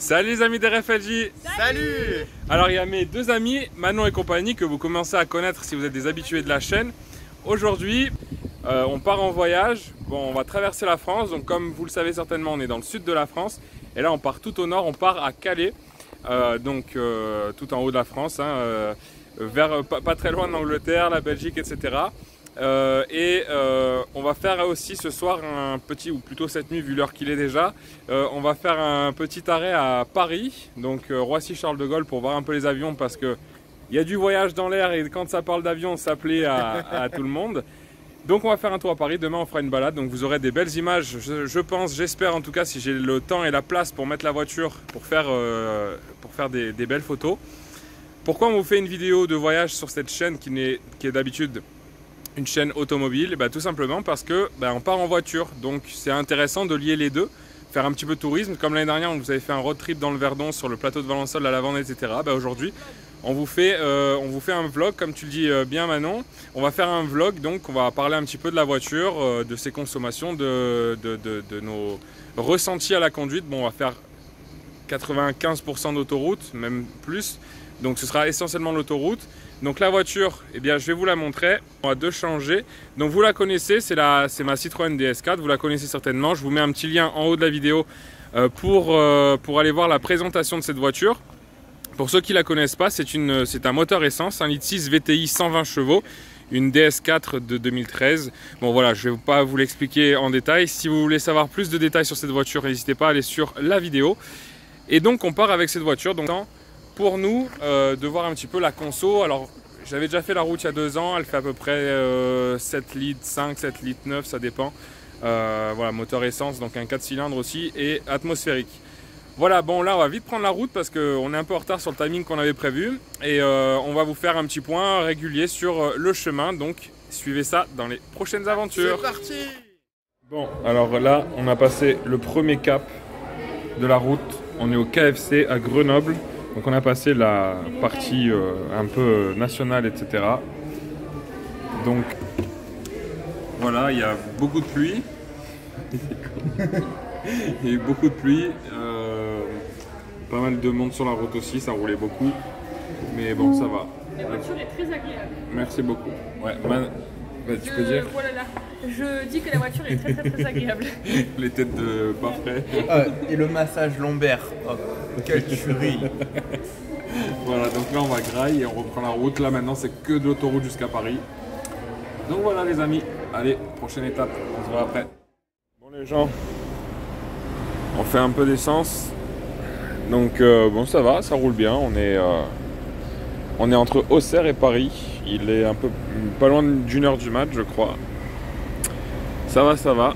Salut les amis d'RFLJ. Salut. Alors il y a mes deux amis, Manon et compagnie, que vous commencez à connaître si vous êtes des habitués de la chaîne. Aujourd'hui, on part en voyage. Bon, on va traverser la France, donc comme vous le savez certainement, on est dans le sud de la France. Et là, on part tout au nord, on part à Calais, tout en haut de la France, hein, pas très loin de l'Angleterre, la Belgique, etc. On va faire aussi ce soir un petit, ou plutôt cette nuit vu l'heure qu'il est déjà, on va faire un petit arrêt à Paris, donc Roissy-Charles de Gaulle, pour voir un peu les avions, parce que il y a du voyage dans l'air et quand ça parle d'avion ça plaît à tout le monde. Donc on va faire un tour à Paris, demain on fera une balade, donc vous aurez des belles images, je pense, j'espère en tout cas, si j'ai le temps et la place pour mettre la voiture, pour faire des belles photos. Pourquoi on vous fait une vidéo de voyage sur cette chaîne qui est d'habitude une chaîne automobile? Tout simplement parce que on part en voiture, donc c'est intéressant de lier les deux, faire un petit peu de tourisme, comme l'année dernière on vous avait fait un road trip dans le Verdon sur le plateau de Valençol, la Lavande, etc. Aujourd'hui on vous fait un vlog, comme tu le dis bien Manon. On va faire un vlog, donc on va parler un petit peu de la voiture, de ses consommations, de nos ressentis à la conduite. Bon, on va faire 95% d'autoroute, même plus, donc ce sera essentiellement l'autoroute. Donc la voiture, eh bien, je vais vous la montrer, on va deux changer. Donc vous la connaissez, c'est ma Citroën DS4, vous la connaissez certainement. Je vous mets un petit lien en haut de la vidéo pour aller voir la présentation de cette voiture. Pour ceux qui ne la connaissent pas, c'est un moteur essence, 1,6 litre VTI 120 chevaux, une DS4 de 2013. Bon voilà, je ne vais pas vous l'expliquer en détail. Si vous voulez savoir plus de détails sur cette voiture, n'hésitez pas à aller sur la vidéo. Et donc on part avec cette voiture. Donc pour nous, de voir un petit peu la conso. Alors j'avais déjà fait la route il y a 2 ans, elle fait à peu près 7 litres 5, 7 litres 9, ça dépend. Voilà, moteur essence, donc un 4 cylindres aussi, et atmosphérique. Voilà, bon là on va vite prendre la route parce qu'on est un peu en retard sur le timing qu'on avait prévu. Et on va vous faire un petit point régulier sur le chemin, donc suivez ça dans les prochaines aventures. C'est parti. Bon, alors là on a passé le premier cap de la route, on est au KFC à Grenoble. Donc on a passé la partie un peu nationale, etc. Donc voilà, il y a beaucoup de pluie. Il y a eu beaucoup de pluie. Pas mal de monde sur la route aussi, ça roulait beaucoup. Mais bon, ça va. La voiture est très agréable. Merci beaucoup. Ouais, tu peux dire voilà, je dis que la voiture est très agréable. Les têtes de parfait. Et le massage lombaire. Oh, quelle tuerie. Voilà, donc là on va graille et on reprend la route. Là maintenant c'est que de l'autoroute jusqu'à Paris. Donc voilà les amis, allez, prochaine étape, on se voit après. Bon les gens, on fait un peu d'essence. Donc bon ça va, ça roule bien, on est entre Auxerre et Paris. Il est un peu pas loin d'1 heure du mat je crois. Ça va.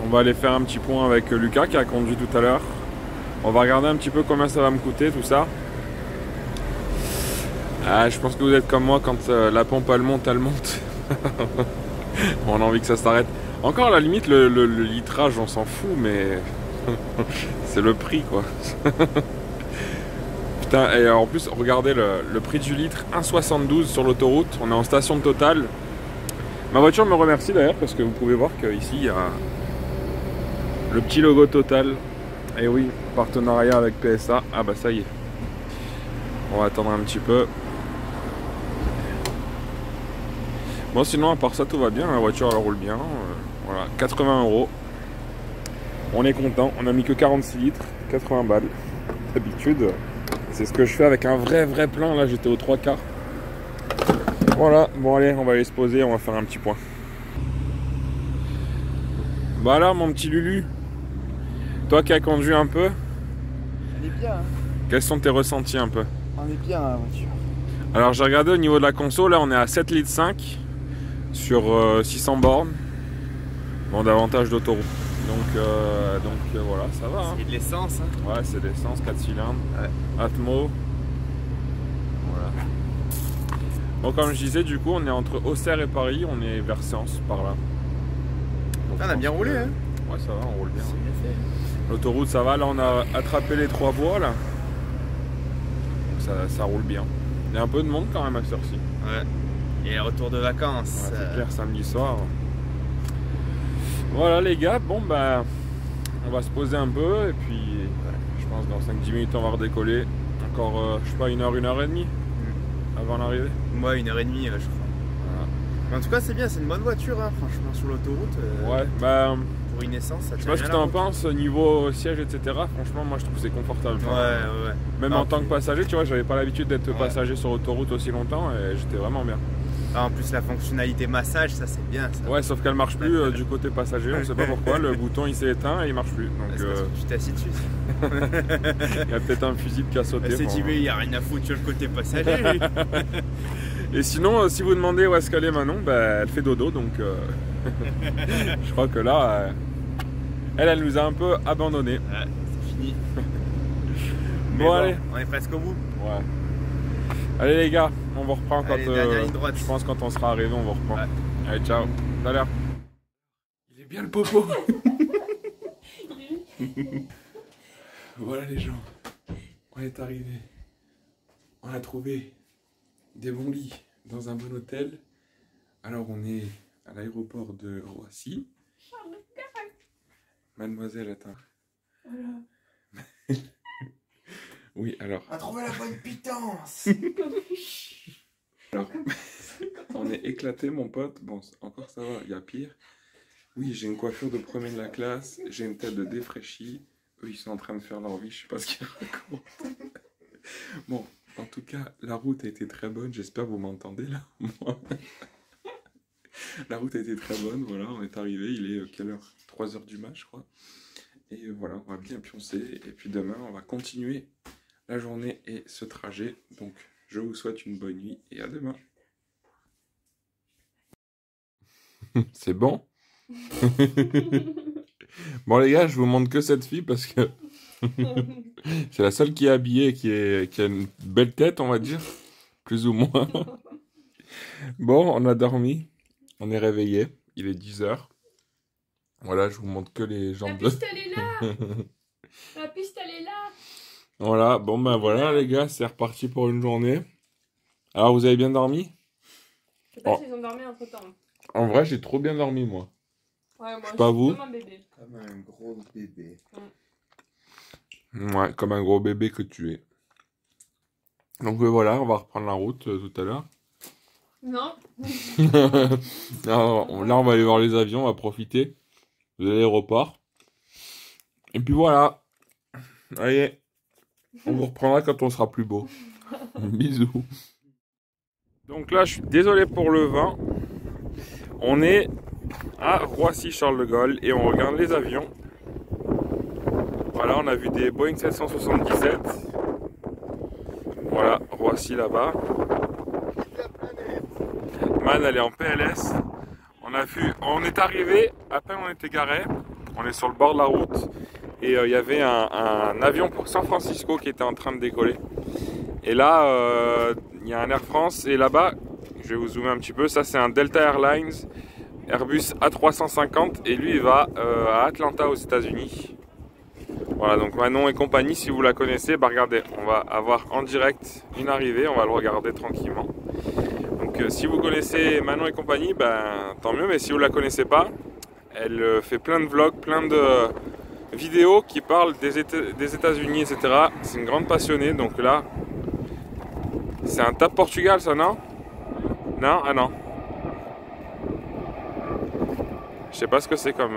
On va aller faire un petit point avec Lucas qui a conduit tout à l'heure. On va regarder un petit peu combien ça va me coûter tout ça. Je pense que vous êtes comme moi, quand la pompe elle monte. On a envie que ça s'arrête. Encore à la limite le litrage on s'en fout, mais c'est le prix quoi. Putain, et en plus regardez le prix du litre, 1,72 sur l'autoroute. On est en station Total. Ma voiture me remercie d'ailleurs parce que vous pouvez voir qu'ici il y a le petit logo Total. Et oui, partenariat avec PSA. Ah bah ça y est. On va attendre un petit peu. Bon sinon à part ça tout va bien, la voiture elle roule bien. Voilà, 80 €. On est content, on a mis que 46 litres, 80 balles. D'habitude, c'est ce que je fais avec un vrai plein, là j'étais aux 3/4. Voilà, bon allez, on va aller se poser, on va faire un petit point. Bah alors mon petit Lulu, toi qui as conduit un peu, Elle est bien. Hein. quels sont tes ressentis un peu? On est bien la voiture. Alors j'ai regardé au niveau de la conso, là on est à 7,5 litres sur 600 bornes. Bon, davantage d'autoroute. Donc voilà, ça va. Hein. C'est de l'essence. Hein. Ouais, c'est d'essence, 4 cylindres. Ouais. Atmo. Voilà. Bon, comme je disais, du coup, on est entre Auxerre et Paris, on est vers Sens, par là. Donc, on a bien roulé, hein. Ouais, ça va, on roule bien. C'est bien fait. L'autoroute, ça va. Là, on a attrapé les 3 voies, là. Donc ça roule bien. Il y a un peu de monde quand même à cette heure-ci. Ouais. Et retour de vacances. Ouais, c'est clair, samedi soir. Voilà les gars, bon bah on va se poser un peu et puis je pense dans 5-10 minutes on va redécoller. Encore, je sais pas, 1 heure et demie avant l'arrivée. Moi, 1 heure et demie, je crois. Voilà. Mais en tout cas, c'est bien, c'est une bonne voiture, hein, franchement, sur l'autoroute. Ouais, bah, Pour une essence, ça je sais tient pas ce que bien la t'en route. penses, niveau siège, etc. Franchement, moi je trouve que c'est confortable. Ouais, Enfin, ouais. Même Non, en tant que puis- passager, tu vois, j'avais pas l'habitude d'être Ouais. passager sur autoroute aussi longtemps et j'étais vraiment bien. Ah, en plus, la fonctionnalité massage, ça c'est bien. Ça. Ouais, sauf qu'elle marche plus du côté passager, on sait pas pourquoi, le bouton il s'est éteint et il marche plus. Donc C'est parce que tu t'es assis dessus. il y a peut-être un fusible qui a sauté. C'est bon. dit, mais il n'y a rien à foutre sur le côté passager. lui. Et sinon, si vous demandez où est-ce qu'elle est Manon, bah, elle fait dodo, donc je crois que là, elle nous a un peu abandonnés. Ouais, c'est fini. Mais Bon, allez. on est presque au bout. Ouais. Allez les gars, on vous reprend quand Allez, dernière ligne droite. je pense quand on sera arrivé, on vous reprend. Ouais. Allez, ciao. Tout à l'heure. Il est bien le popo. Voilà les gens, on est arrivé. On a trouvé des bons lits dans un bon hôtel. Alors on est à l'aéroport de Roissy. Mademoiselle, attends. Oui, alors. On a trouvé la bonne pitance. Alors, on est éclaté, mon pote. Bon, encore ça va, il y a pire. Oui, j'ai une coiffure de premier de la classe, j'ai une tête de défraîchi. Eux, ils sont en train de faire leur vie, je sais pas ce qu'ils racontent. Bon, en tout cas, la route a été très bonne. J'espère que vous m'entendez là. Moi. La route a été très bonne, voilà, on est arrivé. Il est quelle heure? 3 heures du mat, je crois. Et voilà, on va bien pioncer. Et puis demain, on va continuer la journée et ce trajet. Donc, je vous souhaite une bonne nuit et à demain. C'est bon? Bon les gars, je vous montre que cette fille parce que c'est la seule qui est habillée, qui a une belle tête, on va dire, plus ou moins. Bon, on a dormi, on est réveillé, il est 10 h. Voilà, je vous montre que les La jambes de... piste elle est là. La piste elle est là. Voilà, bon ben voilà les gars, c'est reparti pour une journée. Alors, vous avez bien dormi? Je sais pas Oh. s'ils ont dormi entre temps. En vrai, j'ai trop bien dormi, moi. Ouais, moi Je sais pas vous. comme un bébé. Comme un gros bébé. Ouais, comme un gros bébé que tu es. Donc voilà, on va reprendre la route tout à l'heure. Non. Alors, là, on va aller voir les avions, on va profiter de l'aéroport. Et puis voilà. Allez, on vous reprendra quand on sera plus beau. Bisous. Donc là, je suis désolé pour le vent. On est à Roissy-Charles de Gaulle et on regarde les avions. Voilà, on a vu des Boeing 777. Voilà, Roissy là-bas. Man, elle est en PLS. On est arrivé, à peine on était garé. On est sur le bord de la route. Et il y avait un avion pour San Francisco qui était en train de décoller. Et là, il y a un Air France. Et là-bas, je vais vous zoomer un petit peu. Ça, c'est un Delta Airlines Airbus A350. Et lui, il va à Atlanta, aux États-Unis. Voilà, donc Manon et compagnie, si vous la connaissez, bah regardez, on va avoir en direct une arrivée. On va le regarder tranquillement. Donc, si vous connaissez Manon et compagnie, ben, tant mieux. Mais si vous la connaissez pas, elle fait plein de vlogs, plein de vidéos qui parlent des États-Unis, etc. C'est une grande passionnée, donc là, c'est un TAP Portugal, ça, non? Non? Ah non. Je sais pas ce que c'est comme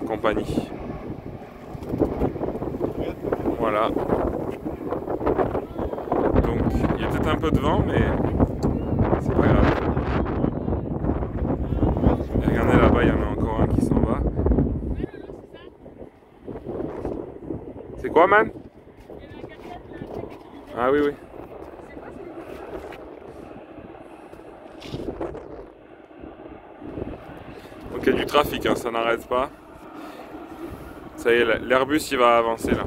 compagnie. Voilà. Donc, il y a peut-être un peu de vent, mais c'est pas grave. Et regardez là-bas, il y en a encore un qui s'en va. C'est quoi, man? Ah oui, oui. Donc il y a du trafic, hein, ça n'arrête pas. Ça y est, l'Airbus il va avancer là.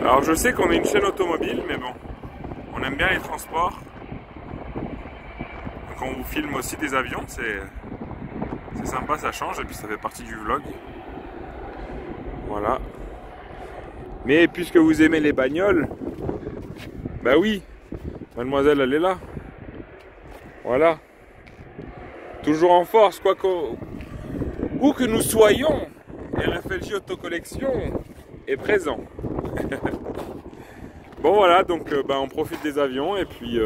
Alors je sais qu'on est une chaîne automobile, mais bon, on On aime bien les transports. Donc on vous filme aussi des avions, c'est sympa, ça change et puis ça fait partie du vlog. Voilà. Mais puisque vous aimez les bagnoles, bah oui, mademoiselle elle est là. Voilà. Toujours en force, où que nous soyons, RFLJ Autocollection est présent. Bon voilà, donc on profite des avions et puis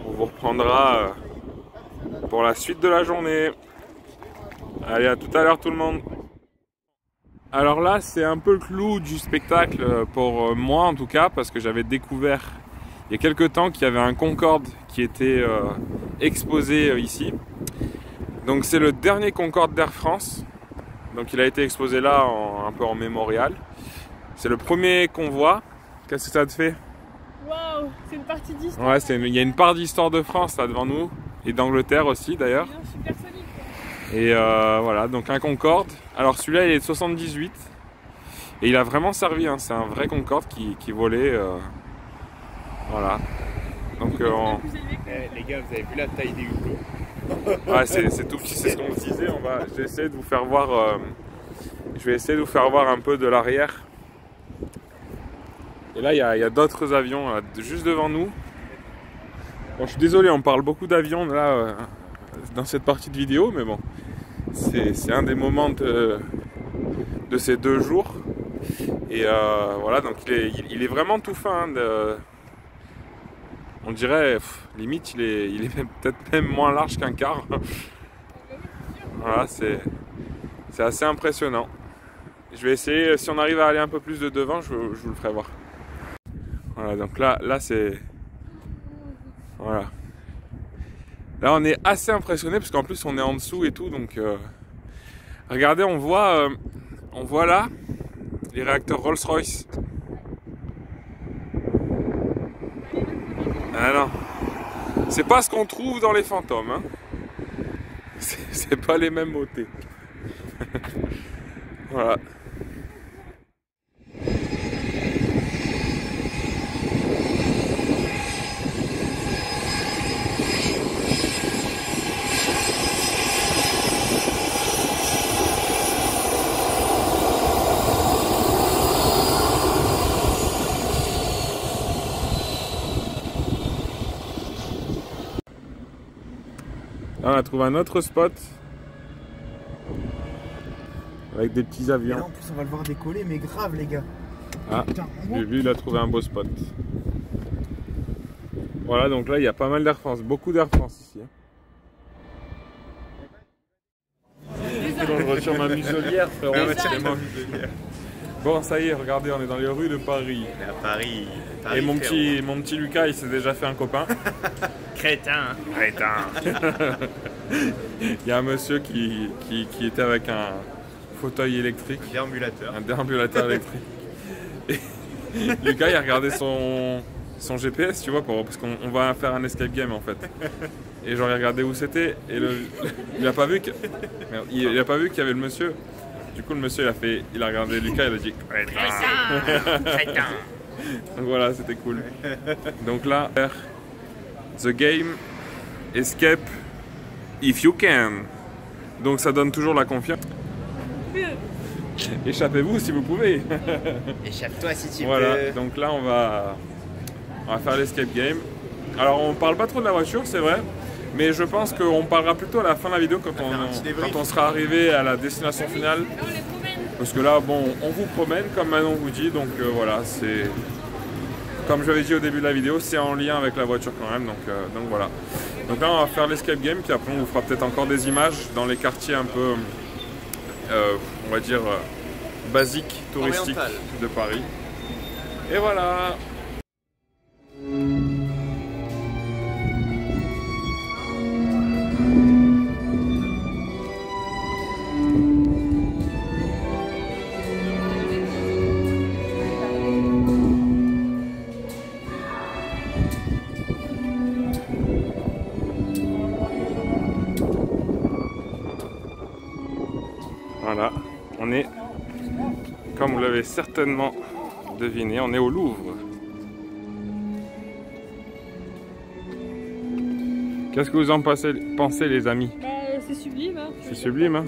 on vous reprendra pour la suite de la journée. Allez, à tout à l'heure tout le monde. Alors là, c'est un peu le clou du spectacle pour moi en tout cas, parce que j'avais découvert il y a quelques temps qu'il y avait un Concorde qui était exposé ici. Donc c'est le dernier Concorde d'Air France. Donc il a été exposé là un peu en mémorial. C'est le premier qu'on voit. Qu'est-ce que ça te fait? Waouh, c'est une partie d'histoire. Ouais, il y a une part d'histoire de France là devant nous. Et d'Angleterre aussi d'ailleurs. Supersonique. Et voilà, donc un Concorde. Alors celui-là il est de 78. Et il a vraiment servi, hein. C'est un vrai Concorde qui volait. Voilà. Donc les gars, vous avez vu la taille des hublots? ouais, c'est tout petit, c'est ce qu'on se disait. Je vais essayer de vous faire voir. Je vais essayer de vous faire voir un peu de l'arrière. Et là, il y a d'autres avions là, juste devant nous. Bon, je suis désolé, on parle beaucoup d'avions là dans cette partie de vidéo, mais bon, c'est un des moments de ces 2 jours. Et voilà, donc il est vraiment tout fin. Hein, on dirait, limite, il est peut-être même moins large qu'un car. Voilà, c'est assez impressionnant. Je vais essayer, si on arrive à aller un peu plus de devant, je vous le ferai voir. Voilà, donc là c'est... Voilà. Là, on est assez impressionné parce qu'en plus, on est en dessous et tout, donc... Regardez, on voit là les réacteurs Rolls-Royce. Ah non, c'est pas ce qu'on trouve dans les fantômes, hein. C'est pas les mêmes motets. Voilà. Là, on a trouvé un autre spot avec des petits Et là, avions. en plus, on va le voir décoller, mais grave, les gars. Ah, Putain, lui il a trouvé un beau spot. Voilà, donc là il y a pas mal d'Air France, beaucoup d'Air France ici. Je retire ma muselière, frérot. C'est moi. Bon, ça y est, regardez, on est dans les rues de Paris. à Paris. Et mon petit Lucas, il s'est déjà fait un copain. Crétin. Il y a un monsieur qui était avec un fauteuil électrique. Déambulateur. Un déambulateur électrique. Et Lucas, il a regardé son GPS, tu vois, parce qu'on va faire un escape game en fait. Et genre, il a regardé où c'était et il a pas vu qu'il y avait le monsieur. Du coup, le monsieur, il a regardé Lucas, il a dit crétin. Donc voilà, c'était cool. Donc là, the game, escape, if you can. Donc ça donne toujours la confiance. Échappez-vous si vous pouvez. Échappe-toi si tu Voilà, veux. donc là on va faire l'escape game. Alors on parle pas trop de la voiture, c'est vrai. Mais je pense qu'on parlera plutôt à la fin de la vidéo quand on sera arrivé à la destination finale. Parce que là, bon, on vous promène comme Manon vous dit, donc voilà, c'est... Comme j'avais dit au début de la vidéo, c'est en lien avec la voiture quand même, donc voilà. Donc là, on va faire l'escape game, puis après on vous fera peut-être encore des images dans les quartiers un peu, on va dire, basiques, touristiques de Paris. Et voilà. Voilà, on est, comme vous l'avez certainement deviné, on est au Louvre. Qu'est-ce que vous en pensez les amis? Bah, c'est sublime. Hein. C'est sublime. Hein.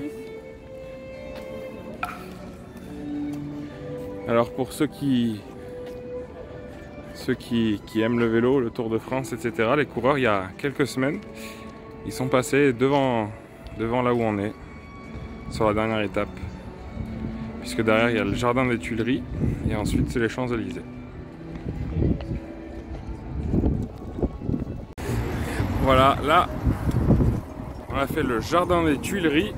Alors pour ceux qui aiment le vélo, le Tour de France, etc., les coureurs, il y a quelques semaines, ils sont passés devant là où on est, sur la dernière étape. Puisque derrière, il y a le jardin des Tuileries, et ensuite, c'est les Champs-Élysées. Voilà, là, on a fait le jardin des Tuileries.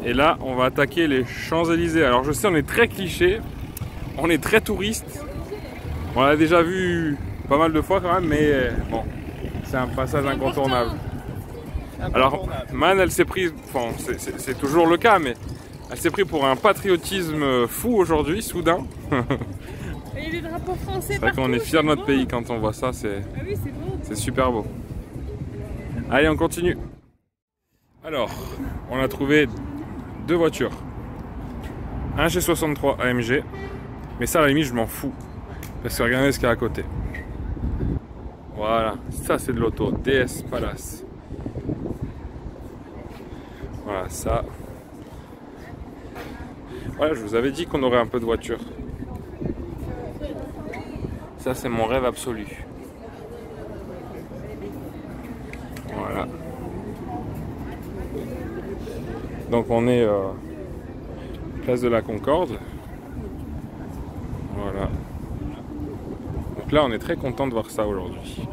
Et là, on va attaquer les Champs-Élysées. Alors, je sais, on est très cliché, on est très touriste. On l'a déjà vu pas mal de fois quand même, mais bon, c'est un passage incontournable. Alors, Man, elle s'est prise, enfin, c'est toujours le cas, mais elle s'est prise pour un patriotisme fou aujourd'hui, soudain. Et les drapeaux français. C'est vrai qu'on est fiers de notre pays quand on voit ça, c'est super beau. Allez, on continue. Alors, on a trouvé deux voitures. Un G63 AMG, mais ça à la limite je m'en fous. Parce que regardez ce qu'il y a à côté. Voilà, ça c'est de l'auto, DS Palace. Voilà, ça. Voilà, je vous avais dit qu'on aurait un peu de voiture. Ça c'est mon rêve absolu. Voilà. Donc on est place de la Concorde. Voilà. Donc là on est très content de voir ça aujourd'hui.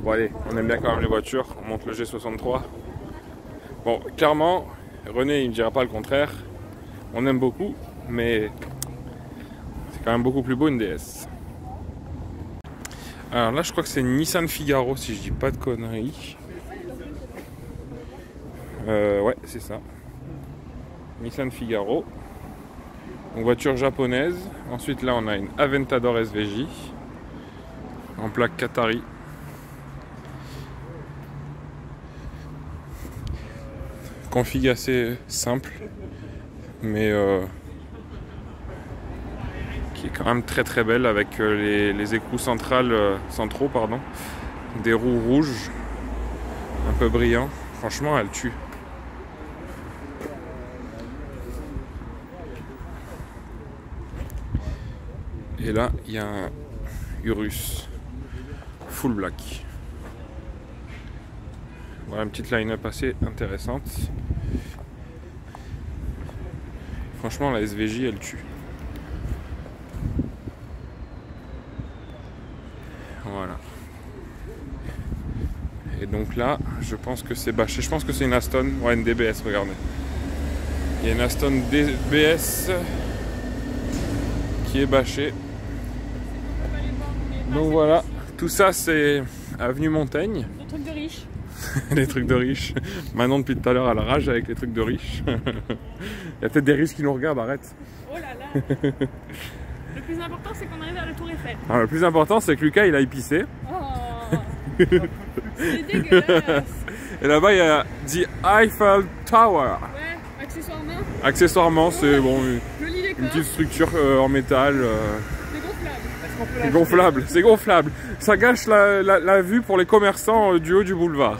Bon allez, on aime bien quand même les voitures, on monte le G63. Bon, clairement, René il ne dira pas le contraire. On aime beaucoup, mais c'est quand même beaucoup plus beau une DS. Alors là je crois que c'est une Nissan Figaro si je dis pas de conneries. Ouais, c'est ça. Nissan Figaro. Donc voiture japonaise. Ensuite là on a une Aventador SVJ en plaque Qatari. Config assez simple, mais qui est quand même très très belle avec les écrous centraux, pardon, des roues rouges, un peu brillants. Franchement, elle tue. Et là, il y a un Urus full black. Voilà une petite line-up assez intéressante. Franchement, la SVJ, elle tue. Voilà. Et donc là, je pense que c'est bâché. Je pense que c'est une Aston. Ouais, une DBS, regardez. Il y a une Aston DBS qui est bâchée. Donc voilà, tout ça c'est avenue Montaigne. Les trucs de riches. Les trucs de riches. Manon depuis tout à l'heure à la rage avec les trucs de riches. Il y a peut-être des riches qui nous regardent, arrête. Oh là là. Le plus important c'est qu'on arrive à la Tour Eiffel. Alors, le plus important c'est que Lucas il a épicé. Oh. C'est dégueulasse. Et là-bas il y a The Eiffel Tower. Ouais, accessoirement. Accessoirement c'est bon, Joli décor. une petite structure en métal. C'est gonflable. Gonflable, c'est gonflable. Ça gâche la vue pour les commerçants du haut du boulevard.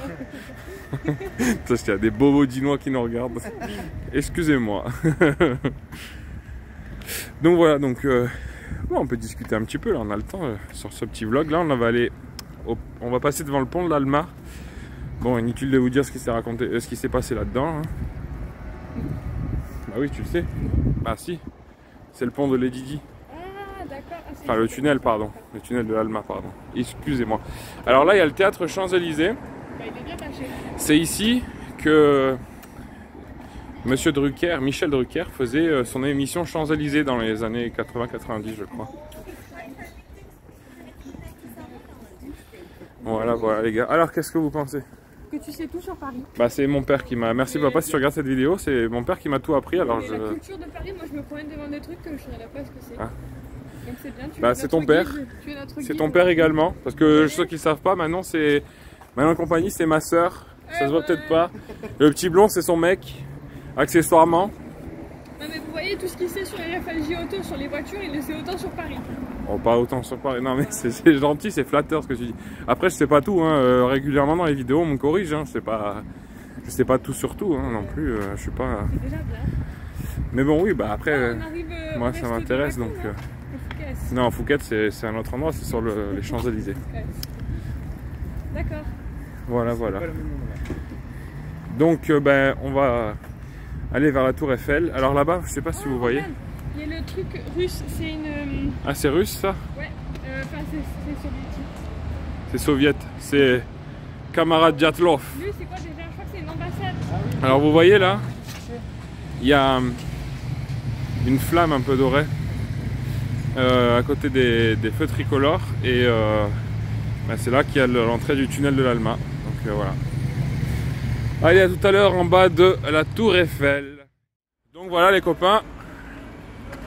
Parce qu'il y a des bobos dinois qui nous regardent. Excusez-moi. Donc voilà, donc bon, on peut discuter un petit peu là, on a le temps sur ce petit vlog. Là, on va passer devant le pont de l'Alma. Bon, inutile de vous dire ce qui s'est passé là-dedans. Hein. Bah oui, tu le sais. Bah si, c'est le pont de Lady Di. Enfin le tunnel, pardon. Le tunnel de l'Alma, pardon. Excusez-moi. Alors là, il y a le théâtre Champs-Élysées. C'est ici que Monsieur Drucker, Michel Drucker, faisait son émission Champs-Élysées dans les années 80-90, je crois. Voilà, voilà les gars. Alors, qu'est-ce que vous pensez? Que tu sais tout sur Paris. Bah c'est mon père qui m'a... Merci papa si tu regardes cette vidéo, c'est mon père qui m'a tout appris. Alors la culture de Paris, moi je me promène devant des trucs que je ne savais pas ce que c'est. Ah. Donc c'est bien, bah c'est ton père. C'est ton père également. Parce que ceux qui ne savent pas, Manon Compagnie, c'est ma soeur. Ça se voit peut-être pas. Le petit blond, c'est son mec, accessoirement. Non mais vous voyez, tout ce qu'il sait sur les FLJ auto, sur les voitures, il le sait autant sur Paris. Oh, pas autant sur Paris. Non, mais c'est gentil, c'est flatteur ce que tu dis. Après, je sais pas tout. Hein. Régulièrement dans les vidéos, on me corrige. Hein. Je sais pas tout sur tout hein, non plus. Je suis pas. C'est déjà bien. Mais bon, oui, bah après, On arrive, moi au ça resto m'intéresse de donc. Macron, là, au Fouquet's. Non, Phuket, c'est un autre endroit, c'est sur les Champs-Élysées. Ouais. D'accord. Voilà, voilà. Pas le même endroit. Donc, ben, on va aller vers la Tour Eiffel. Alors là-bas, je sais pas si vous voyez. Regarde, il y a le truc russe, c'est une. Ah, c'est russe ça? Ouais, enfin c'est soviétique. C'est soviète. C'est camarade Djatlov. Lui, c'est quoi déjà? Je crois que c'est une ambassade. Alors vous voyez là, il y a une flamme un peu dorée à côté des feux tricolores et ben, c'est là qu'il y a l'entrée du tunnel de l'Alma. Donc voilà. Allez, à tout à l'heure en bas de la Tour Eiffel. Donc voilà les copains,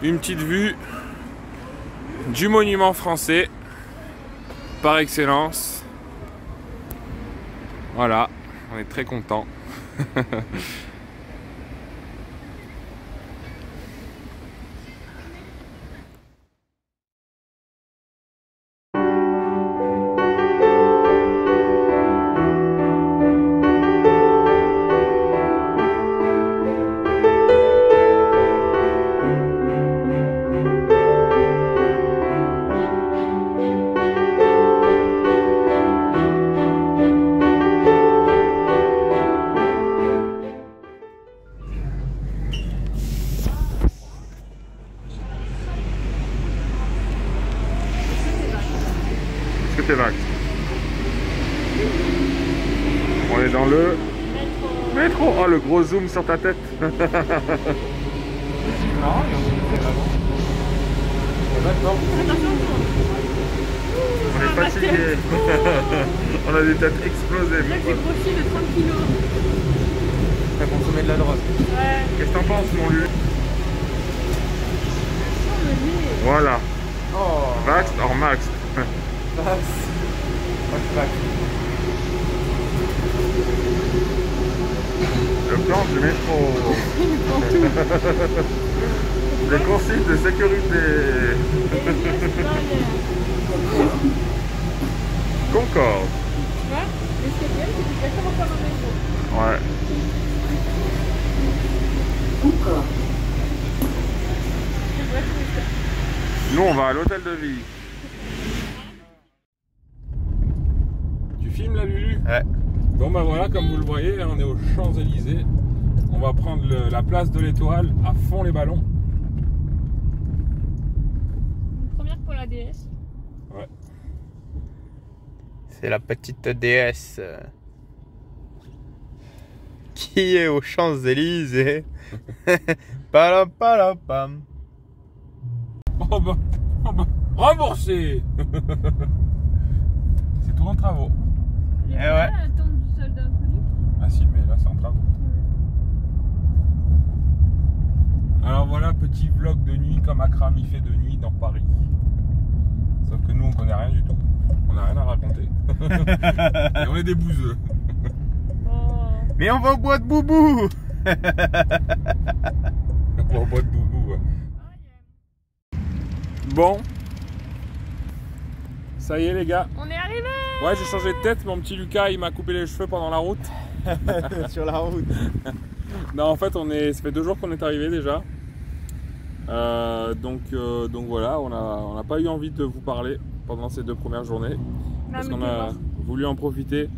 une petite vue du monument français par excellence. Voilà, on est très contents. Vague. On est dans le métro. Oh, le gros zoom sur ta tête. Non, d'accord. On est fatigué. On a des têtes explosées. Là, j'ai grossi de 30 kilos. T'as consommé de la drogue. Ouais. Qu'est-ce que t'en penses, mon Lu? Oh, le nez. Voilà. Oh. Vax or max. Vax. Moi, je vax. Le plan du métro. Les consignes de sécurité. Concorde. Tu vois, le septième, c'est exactement comme un métro. Ouais. Concorde. Nous, on va à l'hôtel de ville. Tu filmes là, Lulu? Ouais. Bon, ben voilà, comme vous le voyez, là, on est aux Champs-Élysées. On va prendre la place de l'Étoile, à fond les ballons. Une première pour la DS. Ouais. C'est la petite déesse qui est aux Champs-Élysées. Palam, palam, pam. Oh bah, remboursé. C'est tout en travaux. Et ouais. voilà la tombe du soldat inconnu. Ah si, mais là c'est en travaux. Alors voilà, petit vlog de nuit comme Akram il fait de nuit dans Paris. Sauf que nous on connaît rien du tout. On n'a rien à raconter. Et on est des bouseux. Oh. Mais on va au bois de boubou. On va au bois de boubou. Ouais. Bon. Ça y est les gars. On est arrivé. Ouais, j'ai changé de tête. Mon petit Lucas il m'a coupé les cheveux pendant la route. Sur la route. Non, en fait, ça fait 2 jours qu'on est arrivé déjà. Donc voilà, on n'a pas eu envie de vous parler pendant ces 2 premières journées. Parce qu'on a voulu en profiter.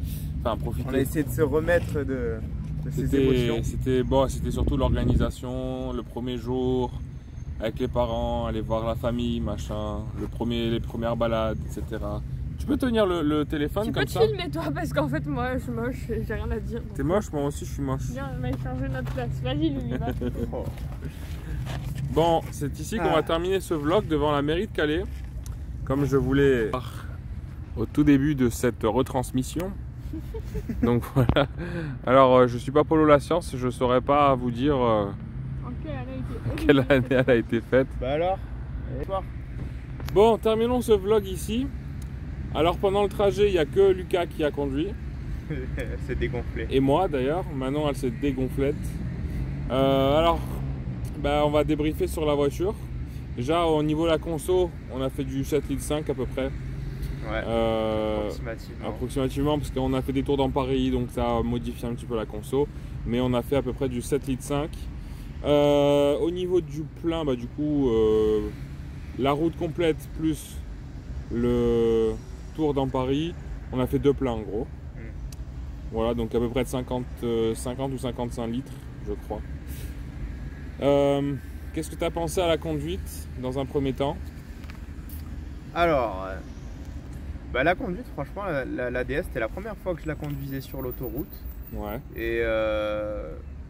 Enfin, profiter. On a essayé de se remettre de ces émotions. C'était surtout l'organisation, le premier jour, avec les parents, aller voir la famille, machin, les premières balades, etc. Tu peux tenir le téléphone Tu comme peux te ça? filmer toi parce qu'en fait moi je suis moche, j'ai rien à dire. T'es moche, moi aussi je suis moche. Viens, on va changer notre place. Vas-y Louis, va. Oh. Bon, c'est ici qu'on va terminer ce vlog devant la mairie de Calais. Comme je voulais au tout début de cette retransmission. Donc voilà. Alors je suis pas Polo la science, je saurais pas vous dire En quelle année elle a été faite. Bah alors, allez voir. Bon, terminons ce vlog ici. Alors pendant le trajet, il n'y a que Lucas qui a conduit. C'est dégonflé. Et moi d'ailleurs, maintenant elle s'est dégonflette. Alors, on va débriefer sur la voiture. Déjà au niveau de la conso, on a fait du 7,5 litres à peu près. Ouais, approximativement, parce qu'on a fait des tours dans Paris, donc ça a modifié un petit peu la conso. Mais on a fait à peu près du 7,5 litres. Au niveau du plein, bah, du coup, la route complète plus le tour dans Paris, on a fait 2 pleins en gros. Voilà, donc à peu près de 50 ou 55 litres, je crois. Qu'est-ce que tu as pensé à la conduite dans un premier temps? Alors, bah, la conduite, franchement, la DS, c'était la première fois que je la conduisais sur l'autoroute. Ouais. Et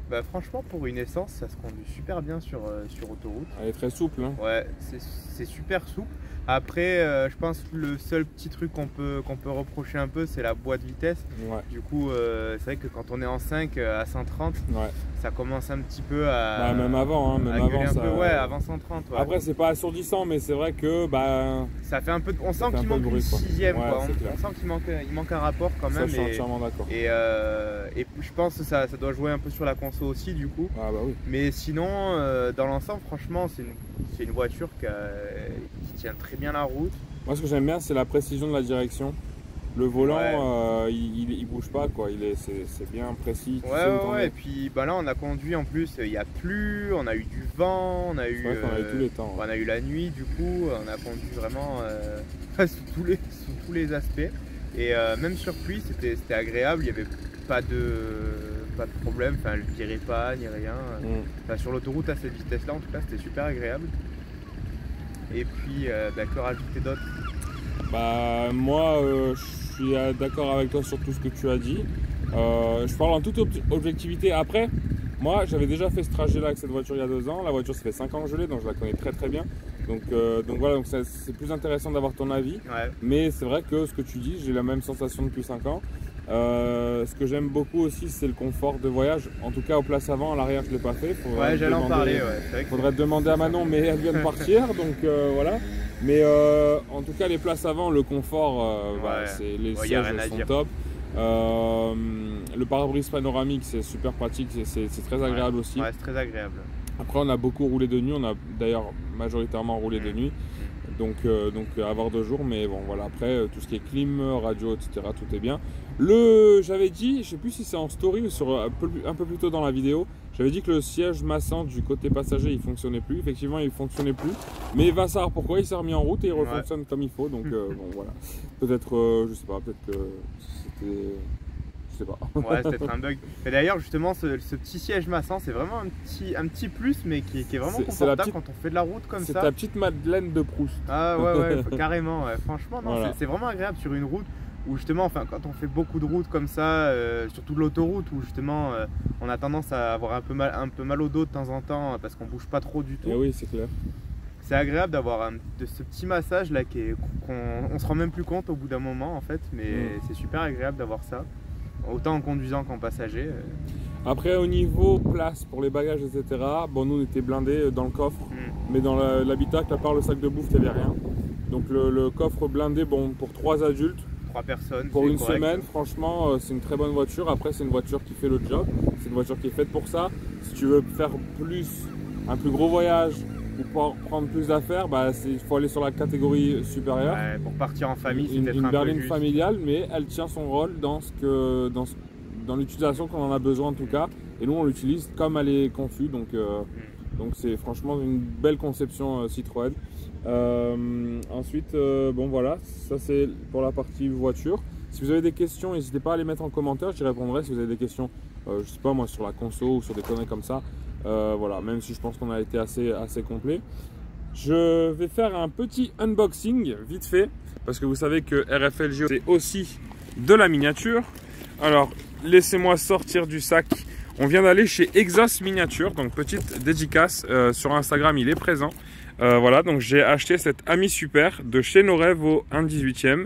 bah, franchement, pour une essence, ça se conduit super bien sur autoroute. Elle est très souple. Hein. Ouais, c'est super souple. Après, je pense que le seul petit truc qu'on peut reprocher un peu, c'est la boîte vitesse. Ouais. Du coup, c'est vrai que quand on est en 5 à 130, ouais. ça commence un petit peu à... Bah, même avant, hein, même avant un ça... peu, ouais, avant 130. Ouais. Après, c'est pas assourdissant, mais c'est vrai que... Bah, ça fait un peu... On sent qu'il manque une sixième. Ouais, quoi. On sent qu'il manque un rapport quand même. Ça, je suis entièrement d'accord. Et je pense que ça doit jouer un peu sur la conso aussi, du coup. Ah bah oui. Mais sinon, dans l'ensemble, franchement, c'est une voiture qui tient très bien la route. Moi, ce que j'aime bien, c'est la précision de la direction. Le volant, ouais. Il bouge pas, quoi. C'est bien précis. Ouais. Et puis bah là, on a conduit en plus. Il y a plu, on a eu du vent, on a eu tous les temps. On a eu la nuit. Du coup, on a conduit vraiment sous tous les aspects. Et même sur pluie, c'était agréable. Il n'y avait pas de problème. Enfin, elle ne virait pas ni rien. Enfin, sur l'autoroute à cette vitesse-là, en tout cas, c'était super agréable. Et puis, que rajouter d'autre? Bah, moi, je suis d'accord avec toi sur tout ce que tu as dit. Je parle en toute objectivité. Après, moi, j'avais déjà fait ce trajet-là avec cette voiture il y a 2 ans. La voiture, ça fait 5 ans que je l'ai, donc je la connais très très bien. Donc voilà, donc c'est plus intéressant d'avoir ton avis. Ouais. Mais c'est vrai que ce que tu dis, j'ai la même sensation depuis 5 ans. Ce que j'aime beaucoup aussi, c'est le confort de voyage. En tout cas, aux places avant, à l'arrière, je ne l'ai pas fait. Ouais, j'allais en parler. Ouais. Faudrait demander à Manon, mais elle vient de partir, donc voilà. Mais en tout cas, les places avant, le confort, les sièges sont top. Le pare-brise panoramique, c'est super pratique, c'est très agréable aussi. Ouais, c'est très agréable. Après, on a beaucoup roulé de nuit, on a d'ailleurs majoritairement roulé de nuit. Donc avoir 2 jours, mais bon voilà, après tout ce qui est clim, radio, etc., tout est bien. J'avais dit, je sais plus si c'est en story ou sur un peu plus tôt dans la vidéo, j'avais dit que le siège massant du côté passager il fonctionnait plus. Effectivement, il fonctionnait plus, mais il va savoir pourquoi. Il s'est remis en route et il refonctionne comme il faut. Donc bon voilà, peut-être je sais pas, peut-être que c'était... Pas. Ouais, c'est peut-être un bug. Et d'ailleurs, justement, ce petit siège massant, c'est vraiment un petit plus, mais qui est vraiment confortable quand on fait de la route comme ça. C'est ta petite Madeleine de Proust. Ah ouais, carrément. Ouais. Franchement, non, c'est vraiment agréable sur une route où justement, enfin, quand on fait beaucoup de routes comme ça, surtout de l'autoroute, où justement, on a tendance à avoir un peu mal au dos de temps en temps parce qu'on bouge pas trop du tout. Et oui, c'est clair. C'est agréable d'avoir ce petit massage là qu'on se rend même plus compte au bout d'un moment en fait, mais c'est super agréable d'avoir ça. Autant en conduisant qu'en passager. Après, au niveau place pour les bagages, etc., bon, nous on était blindés dans le coffre, mais dans l'habitacle, à part le sac de bouffe, il n'y avait rien. Donc le coffre blindé, bon, pour 3 adultes, 3 personnes. pour une semaine, franchement, c'est une très bonne voiture. Après, c'est une voiture qui fait le job, c'est une voiture qui est faite pour ça. Si tu veux faire un plus gros voyage ou pour prendre plus d'affaires, bah, il faut aller sur la catégorie supérieure. Ouais, pour partir en famille, c'est peut-être une un berline peu familiale, mais elle tient son rôle dans l'utilisation qu'on en a besoin en tout cas. Et nous, on l'utilise comme elle est conçue. Donc c'est franchement une belle conception Citroën. Ensuite, bon voilà, ça c'est pour la partie voiture. Si vous avez des questions, n'hésitez pas à les mettre en commentaire, j'y répondrai. Si vous avez des questions, je sais pas moi, sur la conso ou sur des conneries comme ça. Voilà, même si je pense qu'on a été assez complet. Je vais faire un petit unboxing vite fait parce que vous savez que RFLGO c'est aussi de la miniature. Alors laissez-moi sortir du sac. On vient d'aller chez Exos Miniature, donc petite dédicace sur Instagram, il est présent. Voilà, donc j'ai acheté cette Ami Super de chez Nos Rêves au 1/18e.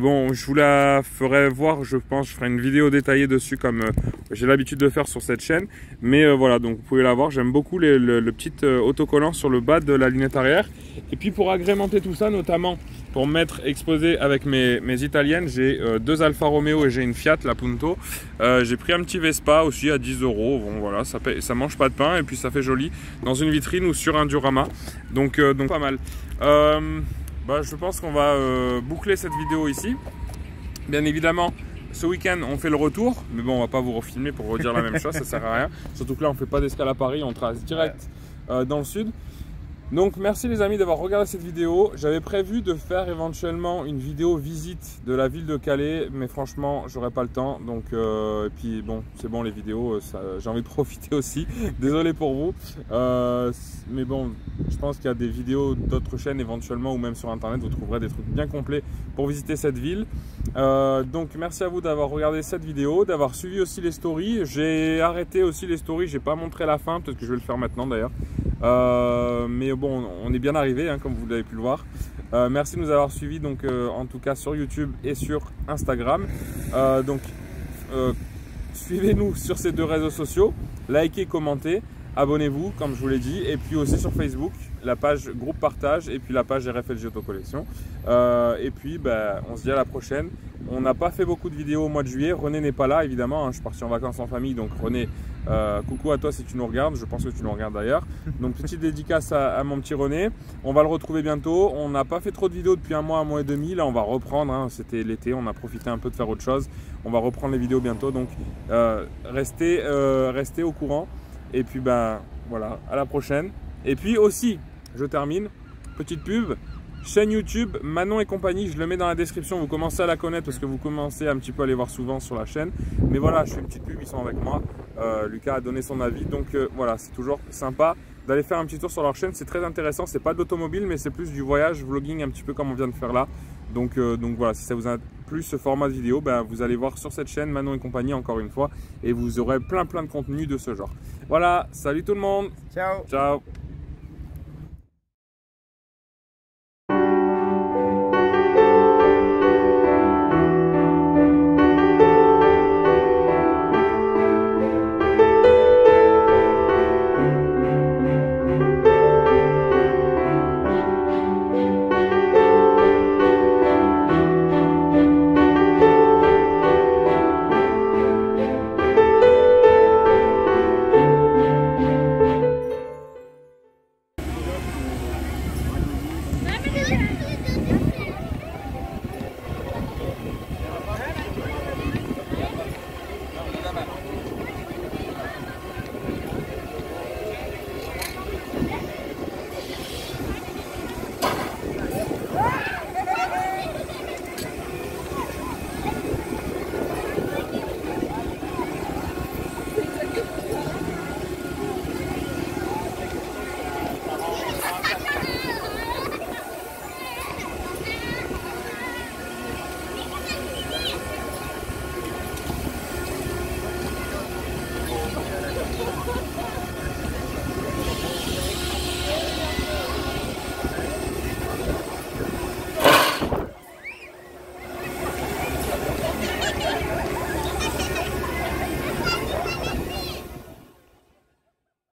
Bon, je vous la ferai voir, je pense, je ferai une vidéo détaillée dessus comme j'ai l'habitude de faire sur cette chaîne. Mais voilà, donc vous pouvez la voir, j'aime beaucoup le petit autocollant sur le bas de la lunette arrière. Et puis pour agrémenter tout ça, notamment pour me mettre exposé avec mes italiennes. J'ai 2 Alfa Romeo et j'ai une Fiat, la Punto. J'ai pris un petit Vespa aussi à 10 €. Bon voilà, ça mange pas de pain et puis ça fait joli dans une vitrine ou sur un diorama. Donc pas mal. Je pense qu'on va boucler cette vidéo ici. Bien évidemment, ce week-end on fait le retour, mais bon, on va pas vous refilmer pour redire la même chose, ça sert à rien. Surtout que là on fait pas d'escale à Paris, on trace direct dans le sud. Donc merci les amis d'avoir regardé cette vidéo. J'avais prévu de faire éventuellement une vidéo visite de la ville de Calais, mais franchement j'aurais pas le temps. Donc et puis bon, c'est bon les vidéos, j'ai envie de profiter aussi. Désolé pour vous, mais bon, je pense qu'il y a des vidéos d'autres chaînes éventuellement ou même sur internet, vous trouverez des trucs bien complets pour visiter cette ville. Donc merci à vous d'avoir regardé cette vidéo, d'avoir suivi aussi les stories. J'ai arrêté aussi les stories, j'ai pas montré la fin, peut-être que je vais le faire maintenant d'ailleurs. Mais bon, on est bien arrivé hein, comme vous l'avez pu le voir. Merci de nous avoir suivis donc en tout cas sur YouTube et sur Instagram. Suivez-nous sur ces 2 réseaux sociaux, likez, commentez, abonnez-vous comme je vous l'ai dit, et puis aussi sur Facebook, la page groupe partage et puis la page RFLG Auto Collection. Et puis on se dit à la prochaine. On n'a pas fait beaucoup de vidéos au mois de juillet. René n'est pas là évidemment, hein. Je suis parti en vacances en famille, donc René, coucou à toi si tu nous regardes, je pense que tu nous regardes d'ailleurs. Donc petite dédicace à mon petit René. On va le retrouver bientôt. On n'a pas fait trop de vidéos depuis un mois et demi. Là on va reprendre, hein. C'était l'été, on a profité un peu de faire autre chose. On va reprendre les vidéos bientôt, donc restez au courant. Et puis voilà, à la prochaine. Et puis aussi, je termine, petite pub. Chaîne YouTube Manon et compagnie, je le mets dans la description, vous commencez à la connaître parce que vous commencez un petit peu à les voir souvent sur la chaîne. Mais voilà, je fais une petite pub, ils sont avec moi. Lucas a donné son avis, donc voilà, c'est toujours sympa d'aller faire un petit tour sur leur chaîne, c'est très intéressant. C'est pas d'automobile, mais c'est plus du voyage, vlogging, un petit peu comme on vient de faire là. Donc voilà, si ça vous a plu ce format de vidéo, vous allez voir sur cette chaîne Manon et compagnie encore une fois, et vous aurez plein de contenu de ce genre. Voilà, salut tout le monde. Ciao. Ciao.